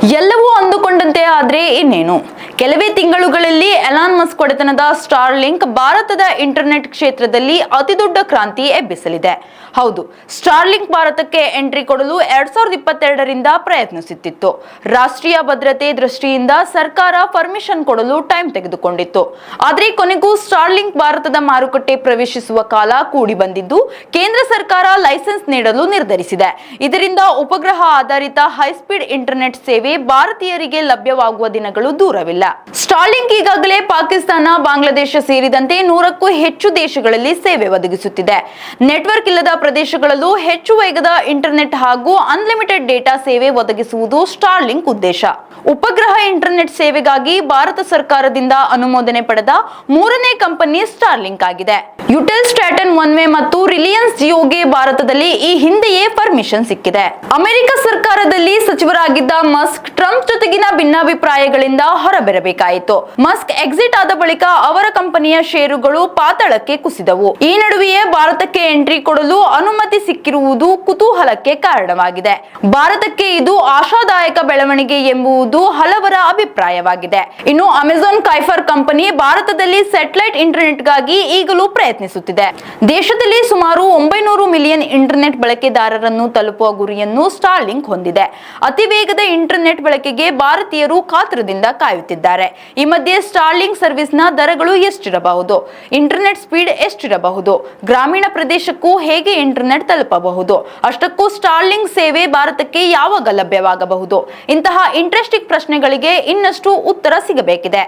ಎಲ್ಲವೂ ಅಂದುಕೊಂಡಂತೆ ಆದ್ರೆ ಇನ್ನೇನು ಕೆಲವೇ ತಿಂಗಳುಗಳಲ್ಲಿ ಎಲಾನ್ ಮಸ್ಕ್ ಒಡೆತನದ ಸ್ಟಾರ್ಲಿಂಕ್ ಭಾರತದ ಇಂಟರ್ನೆಟ್ ಕ್ಷೇತ್ರದಲ್ಲಿ ಅತಿದೊಡ್ಡ ಕ್ರಾಂತಿ ಎಬ್ಬಿಸಲಿದೆ. ಹೌದು, ಸ್ಟಾರ್ಲಿಂಕ್ ಭಾರತಕ್ಕೆ ಎಂಟ್ರಿ ಕೊಡಲು 2022ರಿಂದ ಪ್ರಯತ್ನಿಸುತ್ತಿತ್ತು. ರಾಷ್ಟ್ರೀಯ ಭದ್ರತೆ ದೃಷ್ಟಿಯಿಂದ ಸರ್ಕಾರ ಪರ್ಮಿಷನ್ ಕೊಡಲು ಟೈಮ್ ತೆಗೆದುಕೊಂಡಿತ್ತು. ಆದರೆ ಕೊನೆಗೂ ಸ್ಟಾರ್ಲಿಂಕ್ ಭಾರತದ ಮಾರುಕಟ್ಟೆ ಪ್ರವೇಶಿಸುವ ಕಾಲ ಕೂಡಿ ಬಂದಿದ್ದು ಕೇಂದ್ರ ಸರ್ಕಾರ ಲೈಸೆನ್ಸ್ ನೀಡಲು ನಿರ್ಧರಿಸಿದೆ. ಇದರಿಂದ ಉಪಗ್ರಹ ಆಧಾರಿತ ಹೈಸ್ಪೀಡ್ ಇಂಟರ್ನೆಟ್ ಸೇವೆ ಭಾರತೀಯರಿಗೆ ಲಭ್ಯವಾಗುವ ದಿನಗಳು ದೂರವಿಲ್ಲ. ಸ್ಟಾರ್ಲಿಂಕ್ ಈಗಾಗಲೇ ಪಾಕಿಸ್ತಾನ, ಬಾಂಗ್ಲಾದೇಶ ಸೇರಿದಂತೆ 100ಕ್ಕೂ ಹೆಚ್ಚು ದೇಶಗಳಲ್ಲಿ ಸೇವೆ ಒದಗಿಸುತ್ತಿದೆ. ನೆಟ್ವರ್ಕ್ ಇಲ್ಲದ ಪ್ರದೇಶಗಳಲ್ಲೂ ಹೆಚ್ಚು ವೇಗದ ಇಂಟರ್ನೆಟ್ ಹಾಗೂ ಅನ್ಲಿಮಿಟೆಡ್ ಡೇಟಾ ಸೇವೆ ಒದಗಿಸುವುದು ಸ್ಟಾರ್ಲಿಂಕ್ ಉದ್ದೇಶ. ಉಪಗ್ರಹ ಇಂಟರ್ನೆಟ್ ಸೇವೆಗಾಗಿ ಭಾರತ ಸರ್ಕಾರದಿಂದ ಅನುಮೋದನೆ ಪಡೆದ 3ನೇ ಕಂಪನಿ ಸ್ಟಾರ್ಲಿಂಕ್ ಆಗಿದೆ. ಯುಟೆಲ್ಸ್ಟ್ರಾಟನ್ ಒನ್ವೇ ಮತ್ತು ರಿಲಯನ್ಸ್ ಜಿಯೋಗೆ ಭಾರತದಲ್ಲಿ ಈ ಹಿಂದೆಯೇ ಪರ್ಮಿಷನ್ ಸಿಕ್ಕಿದೆ. ಅಮೆರಿಕ ಸರ್ಕಾರದಲ್ಲಿ ಸಚಿವರಾಗಿದ್ದ ಮಸ್ಕ್ ಟ್ರಂಪ್ ಜೊತೆಗಿನ ಭಿನ್ನಾಭಿಪ್ರಾಯಗಳಿಂದ ಹೊರಬರಬೇಕಾಯಿತು. ಮಸ್ಕ್ ಎಕ್ಸಿಟ್ ಆದ ಬಳಿಕ ಅವರ ಕಂಪನಿಯ ಷೇರುಗಳು ಪಾತಾಳಕ್ಕೆ ಕುಸಿದವು. ಈ ನಡುವೆಯೇ ಭಾರತಕ್ಕೆ ಎಂಟ್ರಿ ಕೊಡಲು ಅನುಮತಿ ಸಿಕ್ಕಿರುವುದು ಕುತೂಹಲಕ್ಕೆ ಕಾರಣವಾಗಿದೆ. ಭಾರತಕ್ಕೆ ಇದು ಆಶಾದಾಯಕ ಬೆಳವಣಿಗೆ ಎಂಬುದು ಹಲವರ ಅಭಿಪ್ರಾಯವಾಗಿದೆ. ಇನ್ನು ಅಮೆಜಾನ್ ಕೈಫರ್ ಕಂಪನಿ ಭಾರತದಲ್ಲಿ ಸ್ಯಾಟಲೈಟ್ ಇಂಟರ್ನೆಟ್ಗಾಗಿ ಈಗಲೂ ಪ್ರಯತ್ನಿಸುತ್ತಿದೆ. ದೇಶದಲ್ಲಿ ಸುಮಾರು 900 ಮಿಲಿಯನ್ ಇಂಟರ್ನೆಟ್ ಬಳಕೆದಾರರನ್ನು ತಲುಪುವ ಗುರಿಯನ್ನು ಸ್ಟಾರ್ಲಿಂಕ್ ಹೊಂದಿದೆ. ಅತಿ ವೇಗದ ಇಂಟರ್ನೆಟ್ ಬಳಕೆಗೆ ಭಾರತೀಯರು ಕಾತರದಿಂದ ಕಾಯುತ್ತಿದ್ದಾರೆ. ಈ ಮಧ್ಯೆ ಸ್ಟಾರ್ಲಿಂಕ್ ಸರ್ವಿಸ್ನ ದರಗಳು ಎಷ್ಟಿರಬಹುದು, ಇಂಟರ್ನೆಟ್ ಸ್ಪೀಡ್ ಎಷ್ಟಿರಬಹುದು, ಗ್ರಾಮೀಣ ಪ್ರದೇಶಕ್ಕೂ ಹೇಗೆ ಇಂಟರ್ನೆಟ್ ತಲುಪಬಹುದು, ಅಷ್ಟಕ್ಕೂ ಸ್ಟಾರ್ಲಿಂಕ್ ಸೇವೆ ಭಾರತಕ್ಕೆ ಯಾವಾಗ ಲಭ್ಯವಾಗಬಹುದು? ಇಂತಹ ಇಂಟ್ರೆಸ್ಟಿಂಗ್ ಪ್ರಶ್ನೆಗಳಿಗೆ ಇನ್ನಷ್ಟು ಉತ್ತರ ಸಿಗಬೇಕಿದೆ.